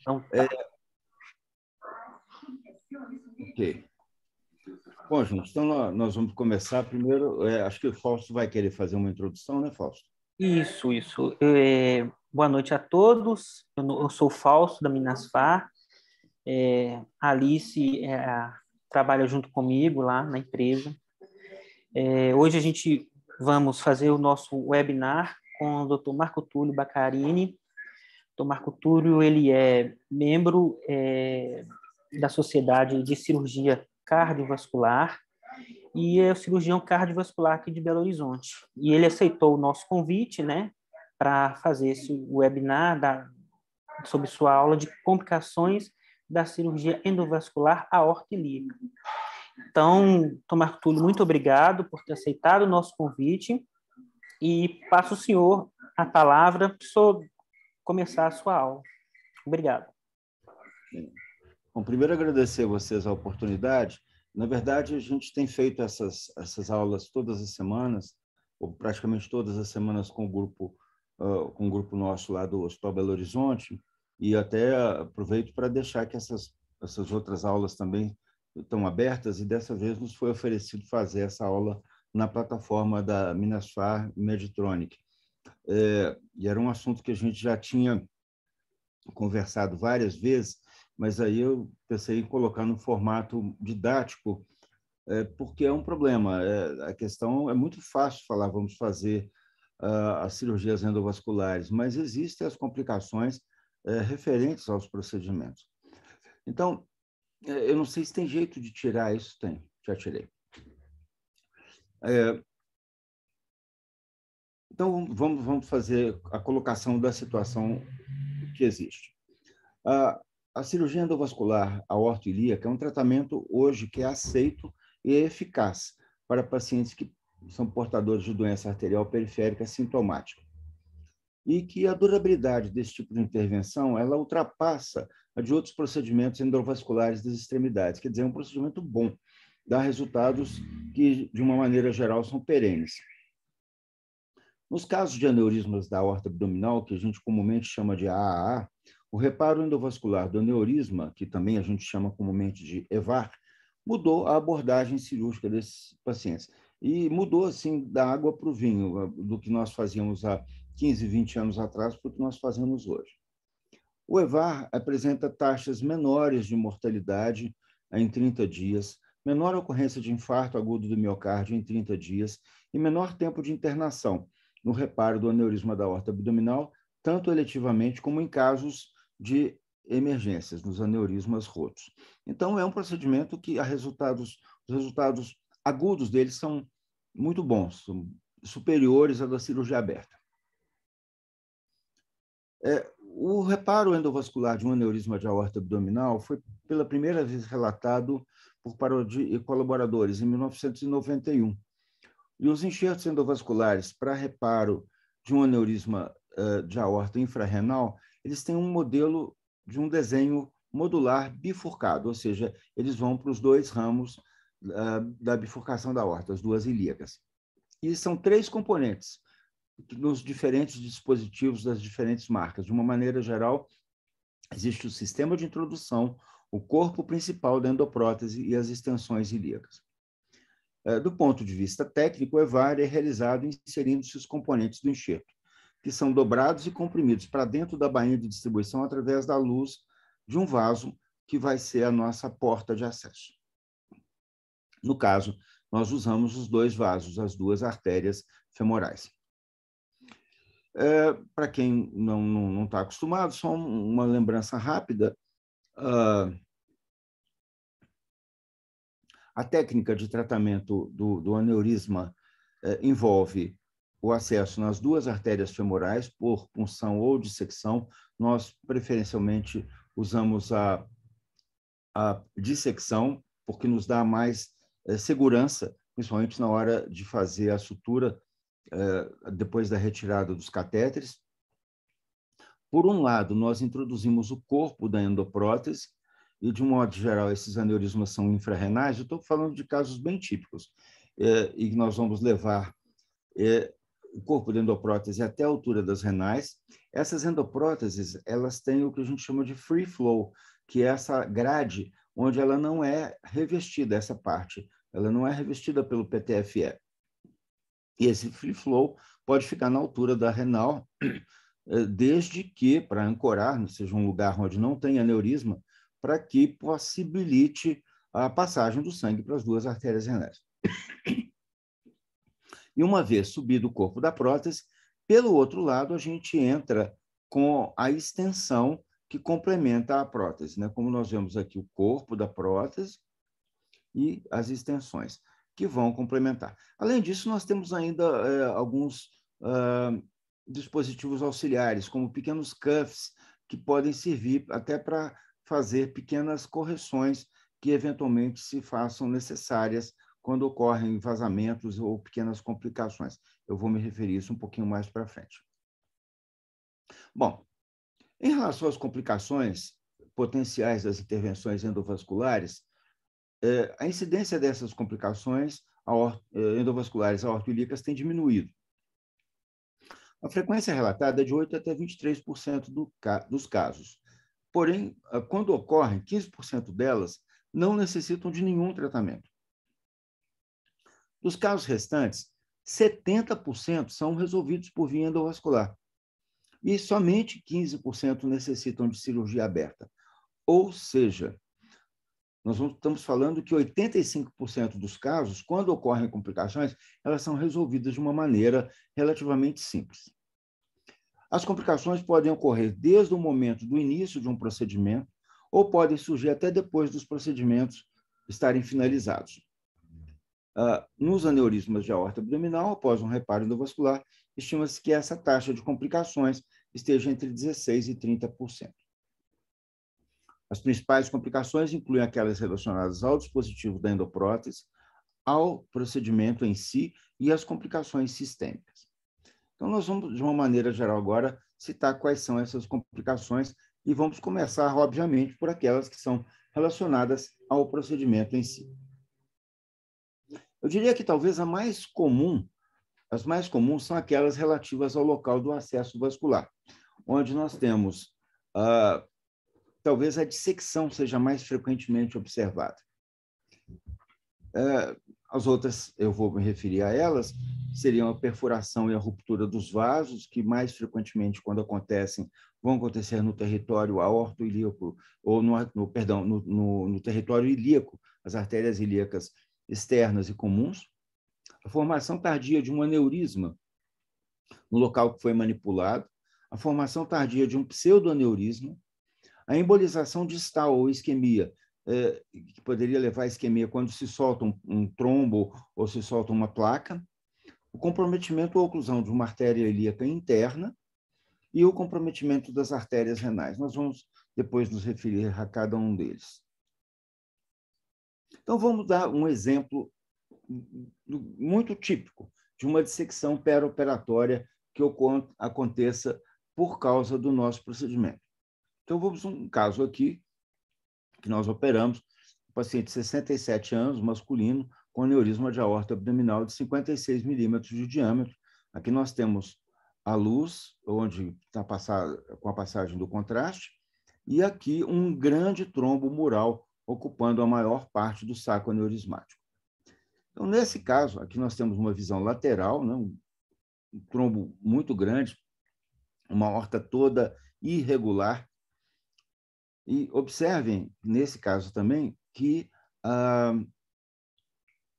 Então, tá. Ok. Bom, gente, então nós vamos começar primeiro. Acho que o Fausto vai querer fazer uma introdução, né, Fausto? Isso. Boa noite a todos. Eu sou o Fausto, da Minasfar. A Alice trabalha junto comigo lá na empresa. Hoje a gente vamos fazer o nosso webinar com o Dr. Marco Túlio Baccarini. O Dr. Marco Túlio, ele é membro da Sociedade de Cirurgia Cardiovascular e é o cirurgião cardiovascular aqui de Belo Horizonte. E ele aceitou o nosso convite, né, para fazer esse webinar sobre sua aula de complicações da cirurgia endovascular aorta-ilíaca. Então, Tomar Túlio, muito obrigado por ter aceitado o nosso convite e passo ao senhor a palavra para começar a sua aula. Obrigado. Bom, primeiro agradecer a vocês a oportunidade. Na verdade, a gente tem feito essas aulas todas as semanas, ou praticamente todas as semanas com o grupo nosso lá do Hospital Belo Horizonte, e até aproveito para deixar que essas outras aulas também estão abertas, e dessa vez nos foi oferecido fazer essa aula na plataforma da Minasfar Meditronic. E era um assunto que a gente já tinha conversado várias vezes, mas aí eu pensei em colocar no formato didático, porque é um problema. A questão é muito fácil falar, vamos fazer as cirurgias endovasculares, mas existem as complicações referentes aos procedimentos. Então, eu não sei se tem jeito de tirar isso. Tem, já tirei. Então, vamos fazer a colocação da situação que existe. A cirurgia endovascular aorto-ilíaca é um tratamento hoje que é aceito e é eficaz para pacientes que são portadores de doença arterial periférica sintomática. E que a durabilidade desse tipo de intervenção ela ultrapassa a de outros procedimentos endovasculares das extremidades. Quer dizer, é um procedimento bom, dá resultados que, de uma maneira geral, são perenes. Nos casos de aneurismas da aorta abdominal, que a gente comumente chama de AAA, o reparo endovascular do aneurisma, que também a gente chama comumente de EVAR, mudou a abordagem cirúrgica desses pacientes. E mudou, assim, da água para o vinho, do que nós fazíamos há 15, 20 anos atrás para o que nós fazemos hoje. O EVAR apresenta taxas menores de mortalidade em 30 dias, menor ocorrência de infarto agudo do miocárdio em 30 dias e menor tempo de internação no reparo do aneurisma da aorta abdominal, tanto eletivamente como em casos de emergências, nos aneurismas rotos. Então, é um procedimento que os resultados agudos dele são muito bons, são superiores à da cirurgia aberta. O reparo endovascular de um aneurisma de aorta abdominal foi pela primeira vez relatado por Parodi e colaboradores em 1991. E os enxertos endovasculares para reparo de um aneurisma de aorta infrarrenal, eles têm um modelo de um desenho modular bifurcado, ou seja, eles vão para os dois ramos da bifurcação da aorta, as duas ilíacas. E são 3 componentes nos diferentes dispositivos das diferentes marcas. De uma maneira geral, existe o sistema de introdução, o corpo principal da endoprótese e as extensões ilíacas. Do ponto de vista técnico, o EVAR é realizado inserindo-se os componentes do enxerto, que são dobrados e comprimidos para dentro da bainha de distribuição através da luz de um vaso, que vai ser a nossa porta de acesso. No caso, nós usamos os 2 vasos, as 2 artérias femorais. Para quem não está acostumado, só uma lembrança rápida. A técnica de tratamento do aneurisma envolve o acesso nas 2 artérias femorais por punção ou dissecção. Nós, preferencialmente, usamos a dissecção, porque nos dá mais segurança, principalmente na hora de fazer a sutura depois da retirada dos catéteres. Por um lado, nós introduzimos o corpo da endoprótese, e, de um modo geral, esses aneurismas são infrarrenais. Eu estou falando de casos bem típicos, e nós vamos levar o corpo da endoprótese até a altura das renais. Essas endopróteses, elas têm o que a gente chama de free flow, que é essa grade onde ela não é revestida, essa parte, ela não é revestida pelo PTFE. E esse free flow pode ficar na altura da renal, desde que, para ancorar, seja um lugar onde não tem aneurisma, para que possibilite a passagem do sangue para as duas artérias renais. E uma vez subido o corpo da prótese, pelo outro lado, a gente entra com a extensão que complementa a prótese, né? Como nós vemos aqui o corpo da prótese e as extensões, que vão complementar. Além disso, nós temos ainda alguns dispositivos auxiliares, como pequenos cuffs, que podem servir até para fazer pequenas correções que eventualmente se façam necessárias quando ocorrem vazamentos ou pequenas complicações. Eu vou me referir a isso um pouquinho mais para frente. Bom, em relação às complicações potenciais das intervenções endovasculares, a incidência dessas complicações endovasculares aortoilíacas tem diminuído. A frequência relatada é de 8 até 23% dos casos. Porém, quando ocorrem, 15% delas não necessitam de nenhum tratamento. Dos casos restantes, 70% são resolvidos por via endovascular e somente 15% necessitam de cirurgia aberta. Ou seja, nós estamos falando que 85% dos casos, quando ocorrem complicações, elas são resolvidas de uma maneira relativamente simples. As complicações podem ocorrer desde o momento do início de um procedimento ou podem surgir até depois dos procedimentos estarem finalizados. Nos aneurismas de aorta abdominal, após um reparo endovascular, estima-se que essa taxa de complicações esteja entre 16% e 30%. As principais complicações incluem aquelas relacionadas ao dispositivo da endoprótese, ao procedimento em si e às complicações sistêmicas. Então, nós vamos, de uma maneira geral agora, citar quais são essas complicações e vamos começar, obviamente, por aquelas que são relacionadas ao procedimento em si. Eu diria que talvez as mais comuns são aquelas relativas ao local do acesso vascular, onde nós temos, talvez a dissecção seja mais frequentemente observada. As outras, eu vou me referir a elas, seriam a perfuração e a ruptura dos vasos, que mais frequentemente, quando acontecem, vão acontecer no território aortoilíaco, ou no território ilíaco, as artérias ilíacas externas e comuns, a formação tardia de um aneurisma no local que foi manipulado, a formação tardia de um pseudoaneurisma, a embolização distal ou isquemia, que poderia levar à isquemia quando se solta um trombo ou se solta uma placa, o comprometimento ou oclusão de uma artéria ilíaca interna e o comprometimento das artérias renais. Nós vamos depois nos referir a cada um deles. Então, vamos dar um exemplo muito típico de uma dissecção perioperatória que aconteça por causa do nosso procedimento. Então, vamos um caso aqui, que nós operamos, um paciente de 67 anos, masculino, com aneurisma de aorta abdominal de 56 milímetros de diâmetro. Aqui nós temos a luz, onde está com a passagem do contraste, e aqui um grande trombo mural ocupando a maior parte do saco aneurismático. Então, nesse caso, aqui nós temos uma visão lateral, né, um trombo muito grande, uma aorta toda irregular. E observem, nesse caso também, que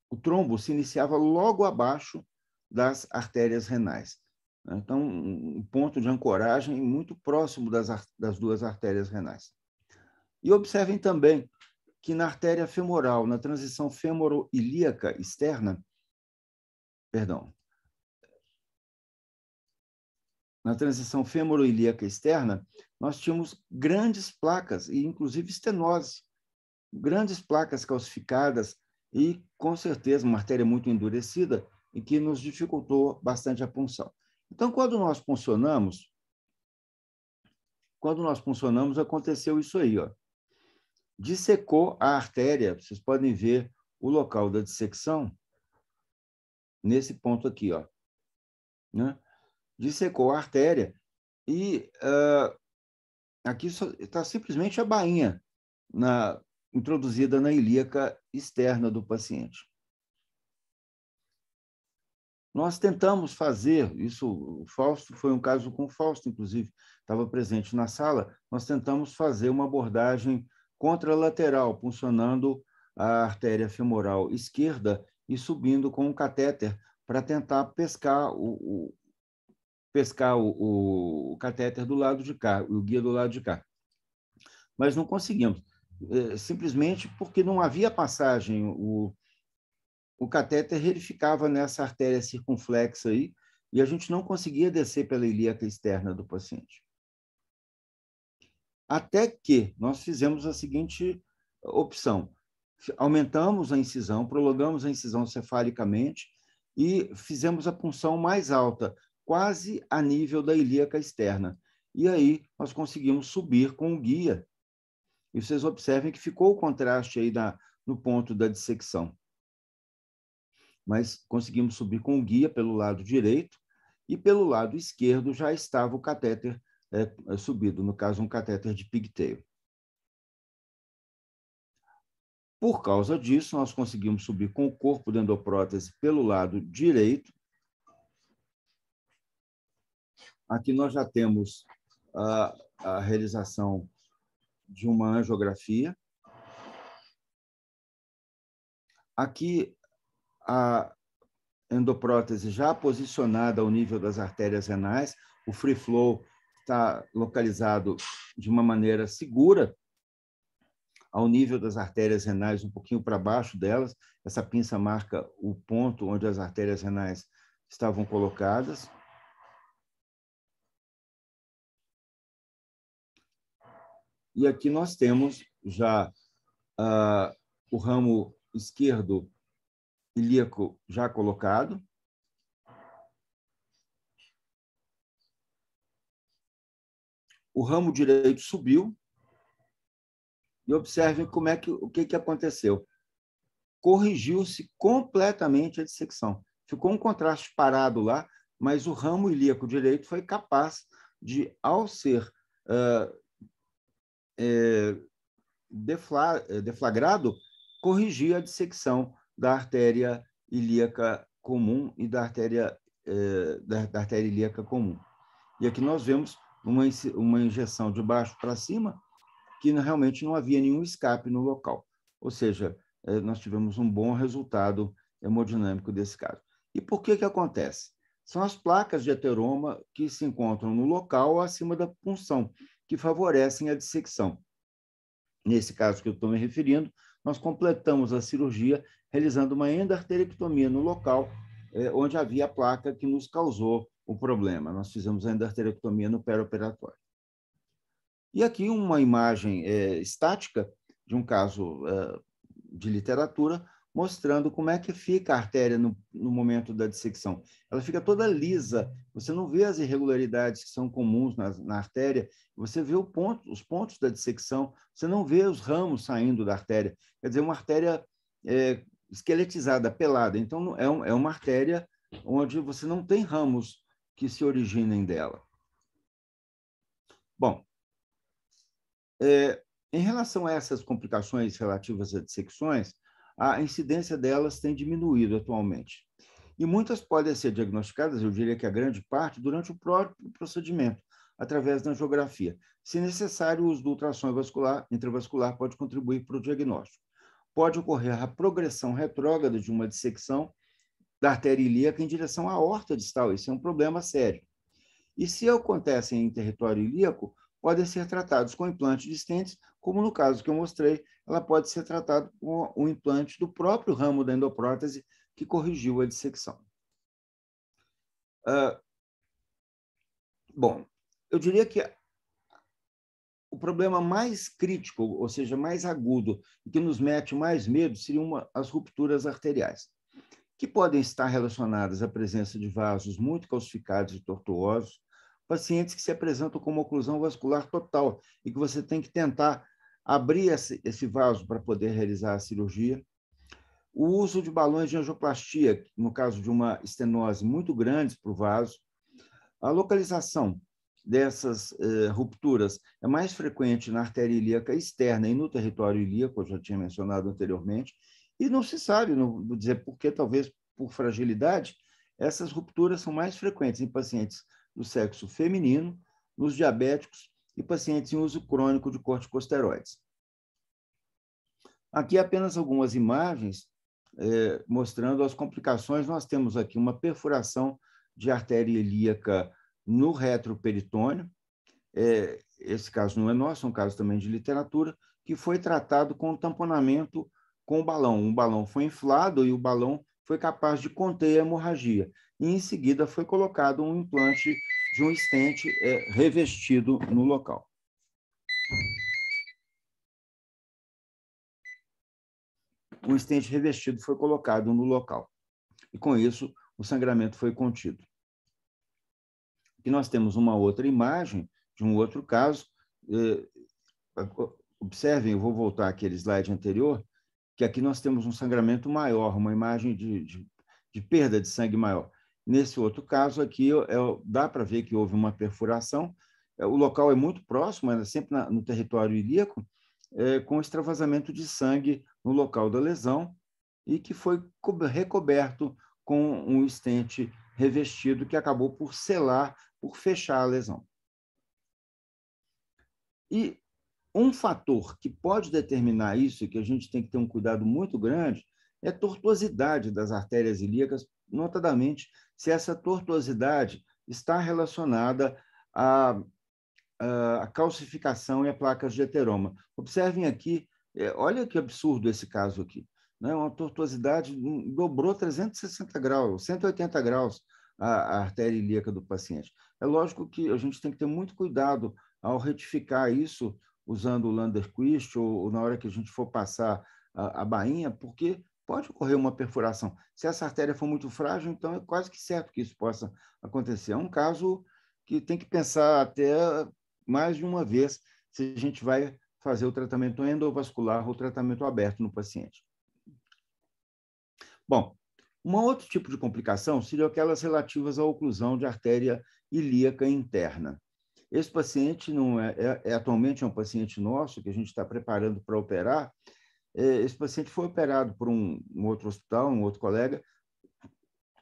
o trombo se iniciava logo abaixo das artérias renais. Então, um ponto de ancoragem muito próximo das duas artérias renais. E observem também que na artéria femoral, na transição femoroilíaca externa, na transição femoroilíaca externa, nós tínhamos grandes placas, e inclusive estenose, grandes placas calcificadas e, com certeza, uma artéria muito endurecida e que nos dificultou bastante a punção. Então, quando nós puncionamos, aconteceu isso aí, ó. Dissecou a artéria, vocês podem ver o local da dissecção nesse ponto aqui, ó. né? Dissecou a artéria e aqui está simplesmente a bainha introduzida na ilíaca externa do paciente. Nós tentamos fazer, isso, o Fausto, foi um caso com o Fausto, inclusive, estava presente na sala, nós tentamos fazer uma abordagem contralateral, puncionando a artéria femoral esquerda e subindo com um catéter para tentar pescar o catéter do lado de cá, o guia do lado de cá. Mas não conseguimos, simplesmente porque não havia passagem. O catéter ele ficava nessa artéria circunflexa aí, e a gente não conseguia descer pela ilíaca externa do paciente. Até que nós fizemos a seguinte opção: aumentamos a incisão, prolongamos a incisão cefalicamente e fizemos a punção mais alta, quase a nível da ilíaca externa. E aí nós conseguimos subir com o guia. E vocês observem que ficou o contraste aí no ponto da dissecção. Mas conseguimos subir com o guia pelo lado direito e pelo lado esquerdo já estava o catéter subido, no caso, um catéter de pigtail. Por causa disso, nós conseguimos subir com o corpo da endoprótese pelo lado direito. Aqui nós já temos a realização de uma angiografia. Aqui, a endoprótese já posicionada ao nível das artérias renais, o free flow está localizado de uma maneira segura ao nível das artérias renais, um pouquinho para baixo delas. Essa pinça marca o ponto onde as artérias renais estavam colocadas. E aqui nós temos já o ramo esquerdo ilíaco já colocado. O ramo direito subiu. E observem o que aconteceu. Corrigiu-se completamente a dissecção. Ficou um contraste parado lá, mas o ramo ilíaco direito foi capaz de, ao ser deflagrado, corrigir a dissecção da artéria ilíaca comum e da artéria ilíaca comum. E aqui nós vemos uma injeção de baixo para cima, que realmente não havia nenhum escape no local. Ou seja, nós tivemos um bom resultado hemodinâmico desse caso. E por que acontece? São as placas de ateroma que se encontram no local ou acima da punção, que favorecem a dissecção. Nesse caso que eu estou me referindo, nós completamos a cirurgia realizando uma endarterectomia no local onde havia a placa que nos causou o problema. Nós fizemos a endarterectomia no perioperatório. E aqui uma imagem estática de um caso de literatura, mostrando como é que fica a artéria no momento da dissecção. Ela fica toda lisa, você não vê as irregularidades que são comuns na artéria, você vê os pontos da dissecção, você não vê os ramos saindo da artéria. Quer dizer, uma artéria esqueletizada, pelada. Então, é uma artéria onde você não tem ramos que se originem dela. Bom, em relação a essas complicações relativas a dissecções, a incidência delas tem diminuído atualmente. E muitas podem ser diagnosticadas, eu diria que a grande parte, durante o próprio procedimento, através da angiografia. Se necessário, o uso do ultrassom intravascular pode contribuir para o diagnóstico. Pode ocorrer a progressão retrógrada de uma dissecção da artéria ilíaca em direção à aorta distal. Isso é um problema sério. E se acontece em território ilíaco, podem ser tratados com implantes de stents, como no caso que eu mostrei, ela pode ser tratada com o implante do próprio ramo da endoprótese que corrigiu a dissecção. Bom, eu diria que o problema mais crítico, ou seja, mais agudo, e que nos mete mais medo, seriam as rupturas arteriais, que podem estar relacionadas à presença de vasos muito calcificados e tortuosos, pacientes que se apresentam com uma oclusão vascular total e que você tem que tentar abrir esse vaso para poder realizar a cirurgia. O uso de balões de angioplastia, no caso de uma estenose muito grande para o vaso. A localização dessas rupturas é mais frequente na artéria ilíaca externa e no território ilíaco, eu já tinha mencionado anteriormente, e não se sabe, não vou dizer por que, talvez por fragilidade, essas rupturas são mais frequentes em pacientes do sexo feminino, nos diabéticos e pacientes em uso crônico de corticosteroides. Aqui apenas algumas imagens mostrando as complicações. Nós temos aqui uma perfuração de artéria ilíaca no retroperitônio. Esse caso não é nosso, é um caso também de literatura, que foi tratado com tamponamento com o balão. Um balão foi inflado e o balão foi capaz de conter a hemorragia. E, em seguida, foi colocado um implante de um stent revestido no local. Um stent revestido foi colocado no local. E, com isso, o sangramento foi contido. Aqui nós temos uma outra imagem de um outro caso. Observem, eu vou voltar àquele slide anterior, que aqui nós temos um sangramento maior, uma imagem de perda de sangue maior. Nesse outro caso aqui, dá para ver que houve uma perfuração. O local é muito próximo, é sempre no território ilíaco, com extravasamento de sangue no local da lesão e que foi recoberto com um stent revestido que acabou por selar, por fechar a lesão. E um fator que pode determinar isso, e que a gente tem que ter um cuidado muito grande, é a tortuosidade das artérias ilíacas, notadamente se essa tortuosidade está relacionada à calcificação e a placas de ateroma. Observem aqui, olha que absurdo esse caso aqui, né? Uma tortuosidade dobrou 360 graus, 180 graus a artéria ilíaca do paciente. É lógico que a gente tem que ter muito cuidado ao retificar isso usando o Landerquist ou na hora que a gente for passar a bainha, porque pode ocorrer uma perfuração. Se essa artéria for muito frágil, então é quase que certo que isso possa acontecer. É um caso que tem que pensar até mais de uma vez se a gente vai fazer o tratamento endovascular ou tratamento aberto no paciente. Bom, um outro tipo de complicação seriam aquelas relativas à oclusão de artéria ilíaca interna. Esse paciente não atualmente é um paciente nosso que a gente está preparando para operar. Esse paciente foi operado por um outro hospital, um outro colega,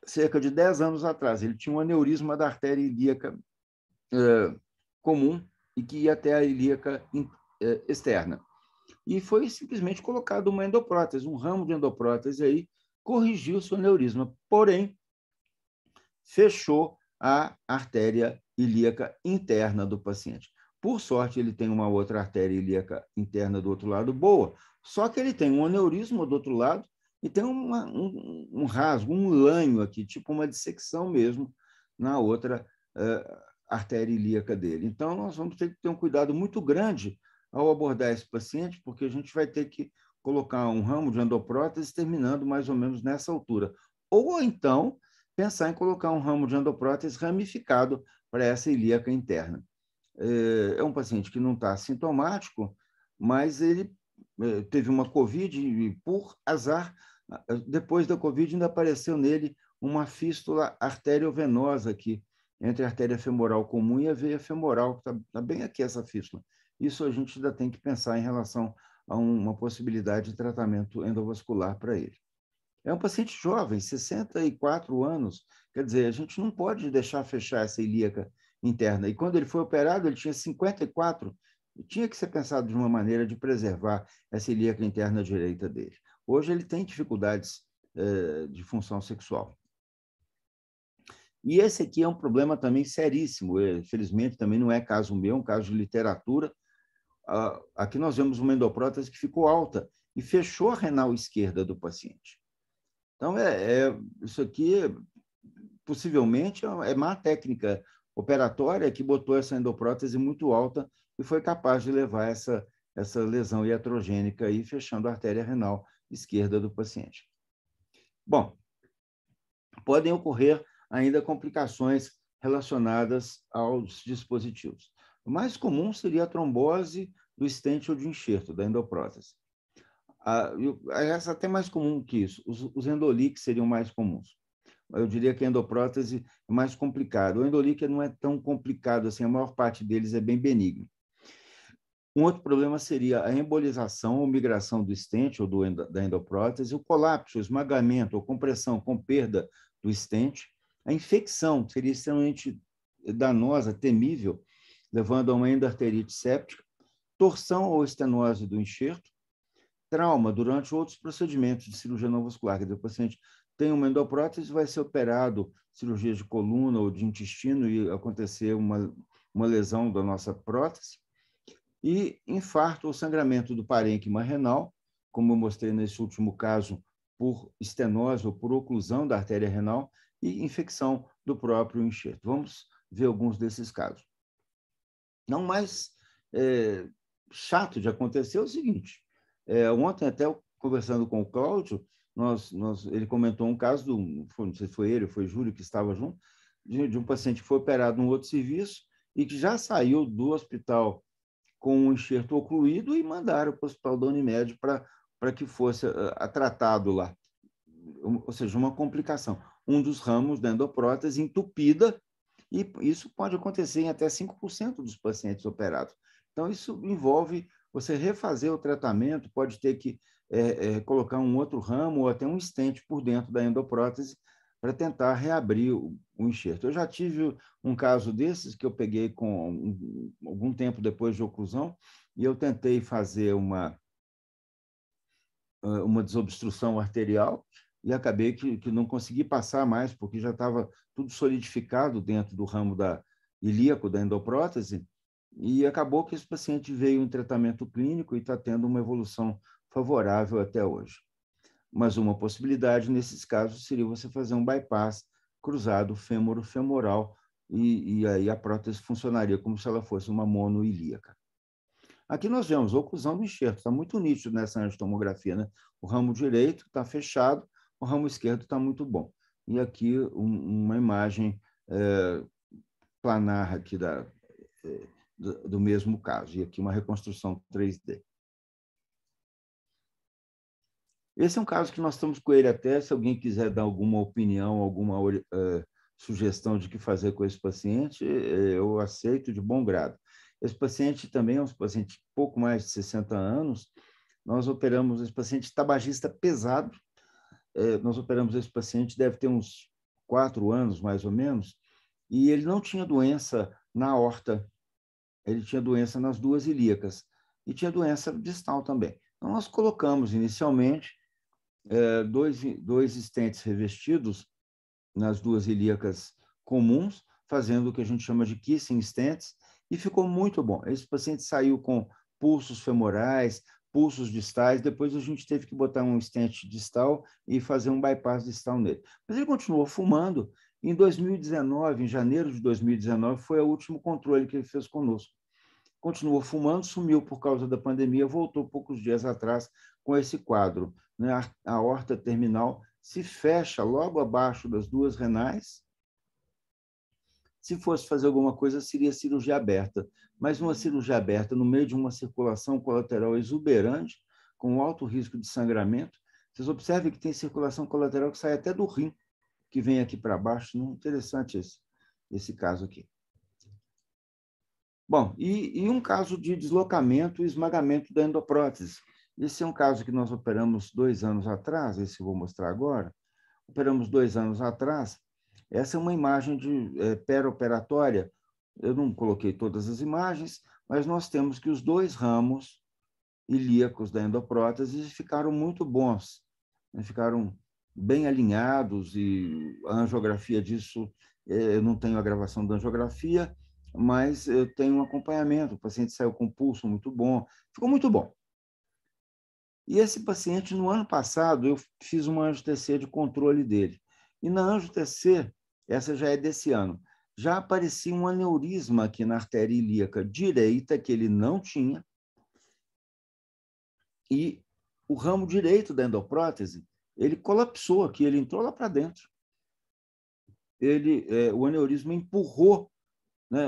cerca de 10 anos atrás. Ele tinha um aneurisma da artéria ilíaca comum e que ia até a ilíaca externa. E foi simplesmente colocado uma endoprótese, um ramo de endoprótese aí, corrigiu o seu aneurisma, porém, fechou a artéria ilíaca interna do paciente. Por sorte, ele tem uma outra artéria ilíaca interna do outro lado boa, só que ele tem um aneurisma do outro lado e tem um rasgo, um lanho aqui, tipo uma dissecção mesmo, na outra artéria ilíaca dele. Então, nós vamos ter que ter um cuidado muito grande ao abordar esse paciente, porque a gente vai ter que colocar um ramo de endoprótese terminando mais ou menos nessa altura. Ou então, pensar em colocar um ramo de endoprótese ramificado para essa ilíaca interna. É um paciente que não está sintomático, mas ele teve uma COVID e, por azar, depois da COVID ainda apareceu nele uma fístula arteriovenosa aqui, entre a artéria femoral comum e a veia femoral, que está bem aqui essa fístula. Isso a gente ainda tem que pensar em relação a uma possibilidade de tratamento endovascular para ele. É um paciente jovem, 64 anos, quer dizer, a gente não pode deixar fechar essa ilíaca interna. E quando ele foi operado, ele tinha 54, e tinha que ser pensado de uma maneira de preservar essa ilíaca interna direita dele. Hoje ele tem dificuldades de função sexual. E esse aqui é um problema também seríssimo, infelizmente também não é caso meu, é um caso de literatura. Aqui nós vemos uma endoprótese que ficou alta e fechou a renal esquerda do paciente. Então, isso aqui possivelmente é má técnica operatória que botou essa endoprótese muito alta e foi capaz de levar essa lesão iatrogênica aí, fechando a artéria renal esquerda do paciente. Bom, podem ocorrer ainda complicações relacionadas aos dispositivos. O mais comum seria a trombose do estente ou de enxerto da endoprótese. Essa é até mais comum que isso. Os endolíqueos seriam mais comuns. Eu diria que a endoprótese é mais complicado. O endolíquido não é tão complicado assim, a maior parte deles é bem benigno. Um outro problema seria a embolização ou migração do estente ou da endoprótese, o colapso, o esmagamento ou compressão com perda do estente. A infecção seria extremamente danosa, temível, levando a uma endarterite séptica, torção ou estenose do enxerto, trauma durante outros procedimentos de cirurgia não vascular. Quer dizer, o paciente tem uma endoprótese, vai ser operado cirurgia de coluna ou de intestino e acontecer uma lesão da nossa prótese. E infarto ou sangramento do parênquima renal, como eu mostrei nesse último caso, por estenose ou por oclusão da artéria renal e infecção do próprio enxerto. Vamos ver alguns desses casos. Não mais chato de acontecer é o seguinte, ontem até conversando com o Cláudio, ele comentou um caso, não sei se foi ele ou foi Júlio que estava junto, de um paciente que foi operado num outro serviço e que já saiu do hospital com um enxerto ocluído e mandaram para o hospital da Unimed para que fosse tratado lá. Ou seja, uma complicação. Um dos ramos da endoprótese entupida, e isso pode acontecer em até 5% dos pacientes operados. Então, isso envolve você refazer o tratamento, pode ter que colocar um outro ramo ou até um estente por dentro da endoprótese para tentar reabrir o enxerto. Eu já tive um caso desses que eu peguei com algum tempo depois de oclusão e eu tentei fazer uma desobstrução arterial e acabei que não consegui passar mais, porque já estava tudo solidificado dentro do ramo ilíaco da endoprótese, e acabou que esse paciente veio em tratamento clínico e está tendo uma evolução favorável até hoje. Mas uma possibilidade nesses casos seria você fazer um bypass cruzado fêmuro-femoral e aí a prótese funcionaria como se ela fosse uma monoilíaca. Aqui nós vemos a oclusão do enxerto, está muito nítido nessa angiotomografia, né? O ramo direito está fechado, o ramo esquerdo está muito bom. E aqui uma imagem planar aqui do mesmo caso, e aqui uma reconstrução 3D. Esse é um caso que nós estamos com ele até, se alguém quiser dar alguma opinião, alguma sugestão de que fazer com esse paciente, eu aceito de bom grado. Esse paciente também é um paciente pouco mais de 60 anos. Nós operamos esse paciente tabagista pesado. Nós operamos esse paciente, deve ter uns 4 anos, mais ou menos, e ele não tinha doença na aorta, ele tinha doença nas duas ilíacas e tinha doença distal também. Então, nós colocamos inicialmente dois estentes revestidos nas duas ilíacas comuns, fazendo o que a gente chama de kissing stents, e ficou muito bom. Esse paciente saiu com pulsos femorais, pulsos distais, depois a gente teve que botar um stent distal e fazer um bypass distal nele. Mas ele continuou fumando. Em 2019, em janeiro de 2019, foi o último controle que ele fez conosco. Continuou fumando, sumiu por causa da pandemia, voltou poucos dias atrás com esse quadro, né? A aorta terminal se fecha logo abaixo das duas renais. Se fosse fazer alguma coisa, seria cirurgia aberta. Mas uma cirurgia aberta, no meio de uma circulação colateral exuberante, com alto risco de sangramento, vocês observem que tem circulação colateral que sai até do rim, que vem aqui para baixo. Interessante esse caso aqui. Bom, e um caso de deslocamento e esmagamento da endoprótese. Esse é um caso que nós operamos 2 anos atrás, esse eu vou mostrar agora. Operamos 2 anos atrás. Essa é uma imagem de perioperatória. Eu não coloquei todas as imagens, mas nós temos que os 2 ramos ilíacos da endoprótese ficaram muito bons, né? Ficaram bem alinhados e a angiografia disso, eu não tenho a gravação da angiografia, mas eu tenho um acompanhamento. O paciente saiu com pulso muito bom, ficou muito bom. E esse paciente, no ano passado, eu fiz uma angio-TC de controle dele. E na angio-TC, essa já é desse ano, já aparecia um aneurisma aqui na artéria ilíaca direita, que ele não tinha, e o ramo direito da endoprótese, ele colapsou aqui, ele entrou lá para dentro. O aneurisma empurrou, né,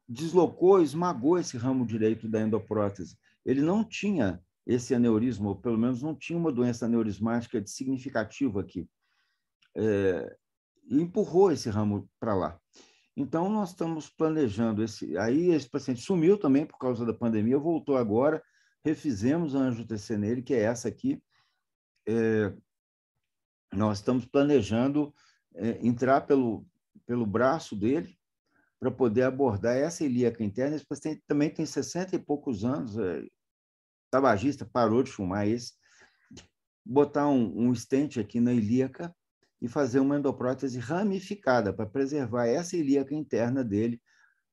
deslocou, esmagou esse ramo direito da endoprótese. Ele não tinha esse aneurisma, ou pelo menos não tinha uma doença aneurismática significativa aqui, e empurrou esse ramo para lá. Então, nós estamos planejando Aí, esse paciente sumiu também por causa da pandemia, voltou agora, refizemos a angio-TC nele, que é essa aqui. Nós estamos planejando entrar pelo braço dele para poder abordar essa ilíaca interna. Esse paciente também tem 60 e poucos anos, tabagista, parou de fumar esse. Botar um stent aqui na ilíaca e fazer uma endoprótese ramificada para preservar essa ilíaca interna dele,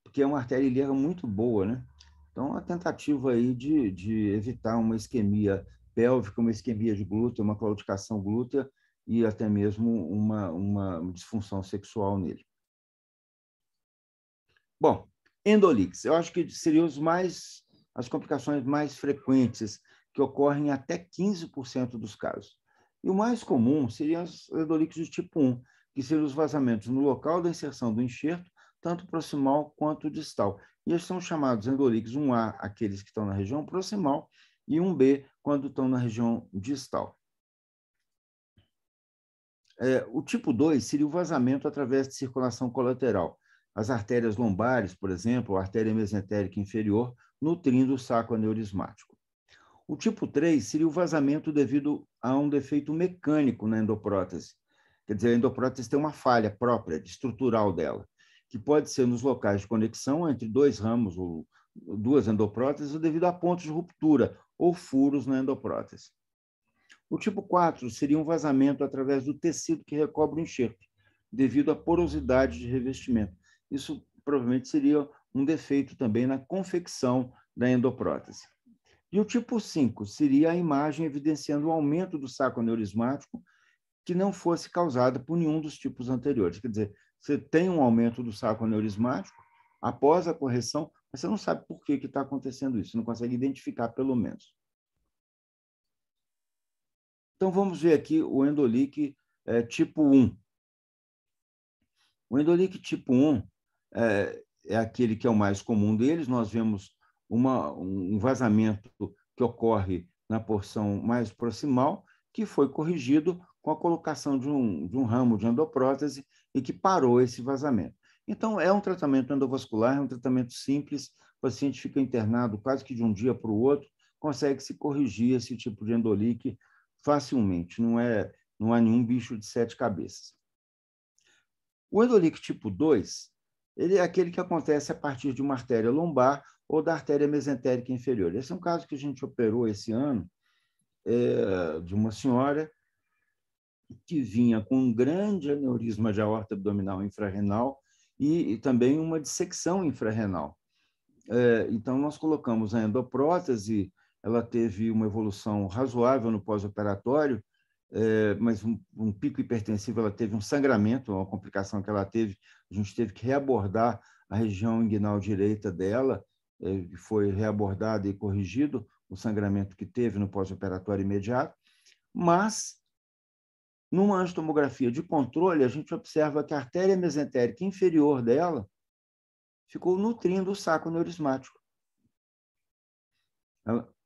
porque é uma artéria ilíaca muito boa, né? Então, a tentativa aí de evitar uma isquemia pélvica, uma isquemia de glúteo, uma claudicação glútea e até mesmo uma disfunção sexual nele. Bom, endolix, eu acho que seriam as complicações mais frequentes, que ocorrem em até 15% dos casos. E o mais comum seriam as endolixes do tipo 1, que seriam os vazamentos no local da inserção do enxerto, tanto proximal quanto distal. E eles são chamados endolix 1A, aqueles que estão na região proximal, e 1B, quando estão na região distal. O tipo 2 seria o vazamento através de circulação colateral. As artérias lombares, por exemplo, a artéria mesentérica inferior, nutrindo o saco aneurismático. O tipo 3 seria o vazamento devido a um defeito mecânico na endoprótese. Quer dizer, a endoprótese tem uma falha própria, estrutural dela, que pode ser nos locais de conexão entre dois ramos ou duas endopróteses ou devido a pontos de ruptura ou furos na endoprótese. O tipo 4 seria um vazamento através do tecido que recobre o enxerto, devido à porosidade de revestimento. Isso provavelmente seria um defeito também na confecção da endoprótese. E o tipo 5 seria a imagem evidenciando o aumento do saco aneurismático que não fosse causada por nenhum dos tipos anteriores. Quer dizer, você tem um aumento do saco aneurismático após a correção, mas você não sabe por que está acontecendo isso, você não consegue identificar pelo menos. Então, vamos ver aqui o endolique tipo 1. O endolique tipo 1 é aquele que é o mais comum deles. Nós vemos um vazamento que ocorre na porção mais proximal, que foi corrigido com a colocação de um ramo de endoprótese e que parou esse vazamento. Então, é um tratamento endovascular, é um tratamento simples, o paciente fica internado quase que de um dia para o outro, consegue se corrigir esse tipo de endolique facilmente, não há nenhum bicho de 7 cabeças. O endolique tipo 2, ele é aquele que acontece a partir de uma artéria lombar ou da artéria mesentérica inferior. Esse é um caso que a gente operou esse ano, de uma senhora que vinha com um grande aneurisma de aorta abdominal infrarrenal e também uma dissecção infrarrenal. Então, nós colocamos a endoprótese, ela teve uma evolução razoável no pós-operatório, mas um pico hipertensivo, ela teve um sangramento, uma complicação que ela teve, a gente teve que reabordar a região inguinal direita dela, foi reabordado e corrigido o sangramento que teve no pós-operatório imediato, mas numa angiotomografia de controle, a gente observa que a artéria mesentérica inferior dela ficou nutrindo o saco aneurismático,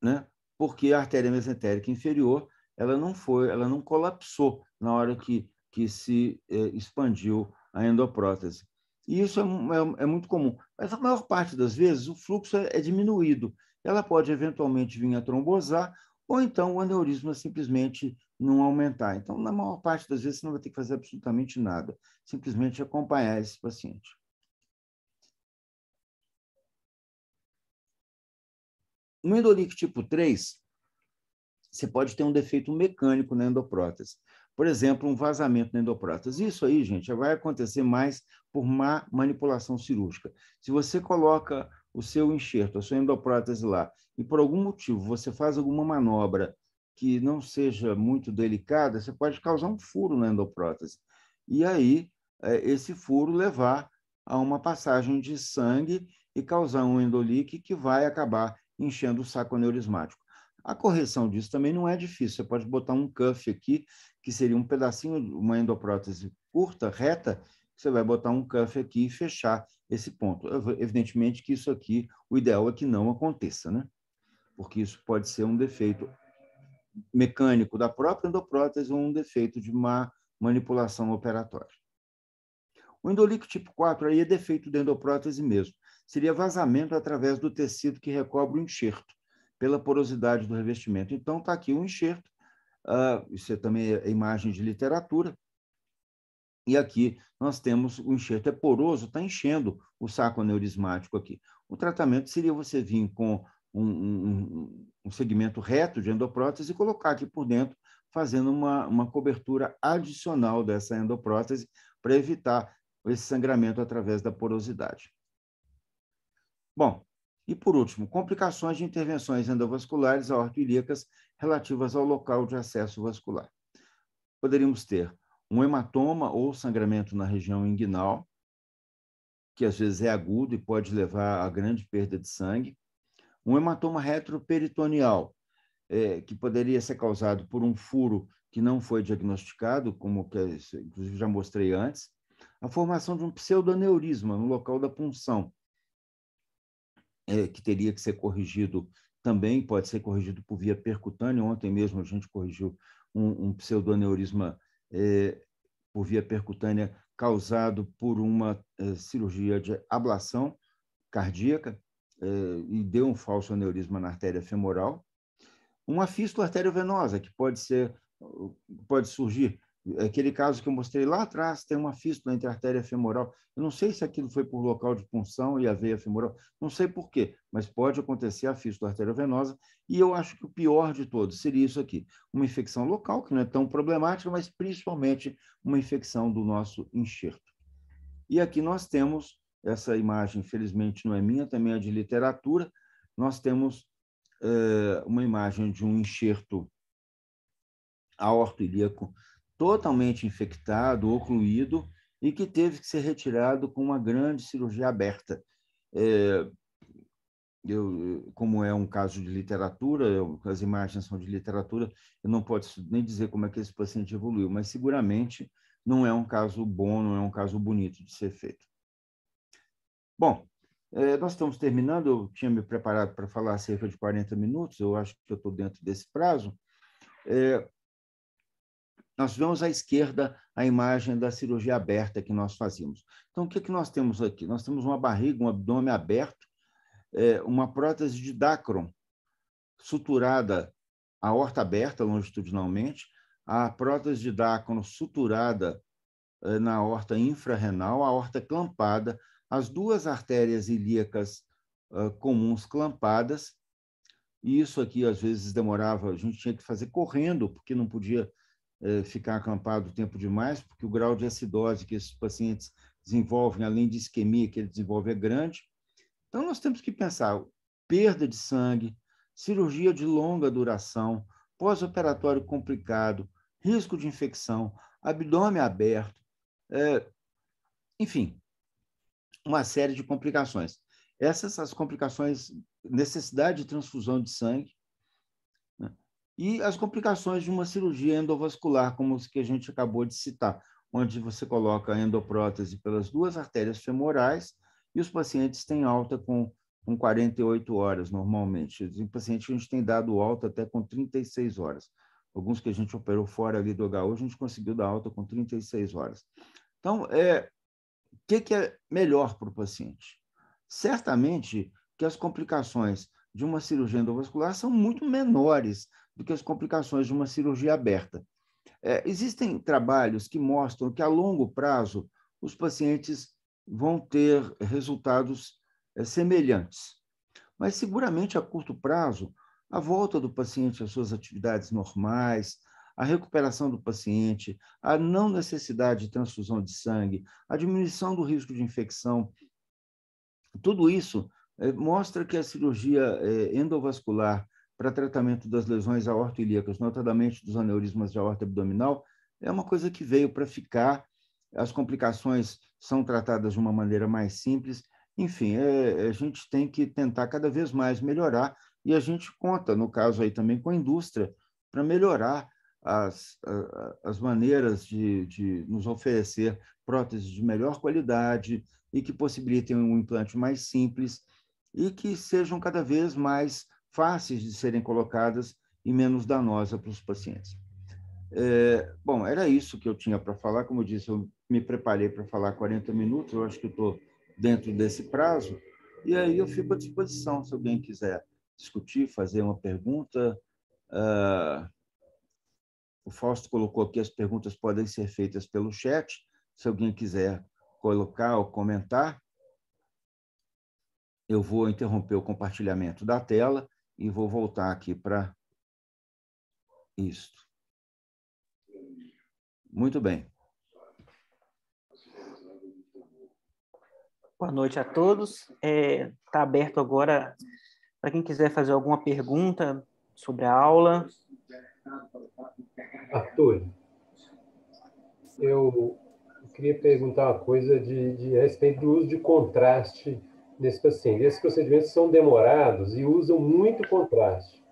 né? Porque a artéria mesentérica inferior ela não colapsou na hora que se expandiu a endoprótese. E isso é muito comum. Mas a maior parte das vezes o fluxo é diminuído. Ela pode eventualmente vir a trombosar ou então o aneurisma simplesmente não aumentar. Então, na maior parte das vezes, você não vai ter que fazer absolutamente nada. Simplesmente acompanhar esse paciente. No endolique tipo 3, você pode ter um defeito mecânico na endoprótese. Por exemplo, um vazamento na endoprótese. Isso aí, gente, vai acontecer mais por má manipulação cirúrgica. Se você coloca o seu enxerto, a sua endoprótese lá, e por algum motivo você faz alguma manobra que não seja muito delicada, você pode causar um furo na endoprótese. E aí, esse furo levar a uma passagem de sangue e causar um endolique que vai acabar enchendo o saco aneurismático. A correção disso também não é difícil. Você pode botar um cuff aqui, que seria um pedacinho, uma endoprótese curta, reta, você vai botar um cuff aqui e fechar esse ponto. Evidentemente que isso aqui, o ideal é que não aconteça, né? porque isso pode ser um defeito mecânico da própria endoprótese ou um defeito de má manipulação operatória. O endolíquido tipo 4 aí é defeito da endoprótese mesmo. Seria vazamento através do tecido que recobre o enxerto, pela porosidade do revestimento. Então, está aqui o enxerto, isso também é imagem de literatura, e aqui nós temos o enxerto é poroso, está enchendo o saco aneurismático aqui. O tratamento seria você vir com um segmento reto de endoprótese e colocar aqui por dentro, fazendo uma cobertura adicional dessa endoprótese para evitar esse sangramento através da porosidade. Bom, e por último, complicações de intervenções endovasculares aortoilíacas relativas ao local de acesso vascular. Poderíamos ter um hematoma ou sangramento na região inguinal, que às vezes é agudo e pode levar a grande perda de sangue. Um hematoma retroperitoneal, que poderia ser causado por um furo que não foi diagnosticado, como que inclusive já mostrei antes. A formação de um pseudoaneurisma no local da punção, que teria que ser corrigido também, pode ser corrigido por via percutânea. Ontem mesmo a gente corrigiu um pseudoaneurisma por via percutânea causado por uma cirurgia de ablação cardíaca e deu um falso aneurisma na artéria femoral. Uma fístula arteriovenosa, que pode surgir. Aquele caso que eu mostrei lá atrás, tem uma fístula entre a artéria femoral. Eu não sei se aquilo foi por local de punção e a veia femoral, não sei por quê, mas pode acontecer a fístula arteriovenosa, e eu acho que o pior de todos seria isso aqui, uma infecção local, que não é tão problemática, mas principalmente uma infecção do nosso enxerto. E aqui nós temos, essa imagem, infelizmente não é minha, também é de literatura, nós temos uma imagem de um enxerto aortoilíaco totalmente infectado, ocluído, e que teve que ser retirado com uma grande cirurgia aberta. Como é um caso de literatura, as imagens são de literatura, eu não posso nem dizer como é que esse paciente evoluiu, mas seguramente não é um caso bom, não é um caso bonito de ser feito. Bom, nós estamos terminando, eu tinha me preparado para falar cerca de 40 minutos, eu acho que eu estou dentro desse prazo. Nós vemos à esquerda a imagem da cirurgia aberta que nós fazíamos. Então, o que nós temos aqui? Nós temos uma barriga, um abdômen aberto, uma prótese de Dacron suturada, a aorta aberta longitudinalmente, a prótese de Dacron suturada na aorta infrarrenal, a aorta clampada, as duas artérias ilíacas comuns clampadas, e isso aqui às vezes demorava, a gente tinha que fazer correndo, porque não podia ficar acampado tempo demais, porque o grau de acidose que esses pacientes desenvolvem, além de isquemia que ele desenvolve, é grande. Então, nós temos que pensar perda de sangue, cirurgia de longa duração, pós-operatório complicado, risco de infecção, abdômen aberto, enfim, uma série de complicações. Essas são as complicações, necessidade de transfusão de sangue, né? E as complicações de uma cirurgia endovascular, como os que a gente acabou de citar, onde você coloca a endoprótese pelas duas artérias femorais e os pacientes têm alta com 48 horas, normalmente. Tem pacientes que a gente tem dado alta até com 36 horas. Alguns que a gente operou fora ali do HU, a gente conseguiu dar alta com 36 horas. Então, o que é melhor para o paciente? Certamente que as complicações de uma cirurgia endovascular são muito menores do que as complicações de uma cirurgia aberta. Existem trabalhos que mostram que, a longo prazo, os pacientes vão ter resultados semelhantes. Mas, seguramente, a curto prazo, a volta do paciente às suas atividades normais, a recuperação do paciente, a não necessidade de transfusão de sangue, a diminuição do risco de infecção, tudo isso mostra que a cirurgia endovascular para tratamento das lesões aortoilíacas, notadamente dos aneurismas de aorta abdominal, é uma coisa que veio para ficar. As complicações são tratadas de uma maneira mais simples. Enfim, a gente tem que tentar cada vez mais melhorar, e a gente conta, no caso aí também, com a indústria para melhorar as maneiras de nos oferecer próteses de melhor qualidade e que possibilitem um implante mais simples e que sejam cada vez mais fáceis de serem colocadas e menos danosa para os pacientes. Bom, era isso que eu tinha para falar. Como eu disse, eu me preparei para falar 40 minutos, eu acho que eu estou dentro desse prazo, e aí eu fico à disposição, se alguém quiser discutir, fazer uma pergunta. O Fausto colocou aqui, as perguntas podem ser feitas pelo chat, se alguém quiser colocar ou comentar, eu vou interromper o compartilhamento da tela e vou voltar aqui para isto. Muito bem. Boa noite a todos. Está aberto agora para quem quiser fazer alguma pergunta sobre a aula. Arthur, eu queria perguntar uma coisa a respeito do uso de contraste nesse paciente. Esses procedimentos são demorados e usam muito contraste.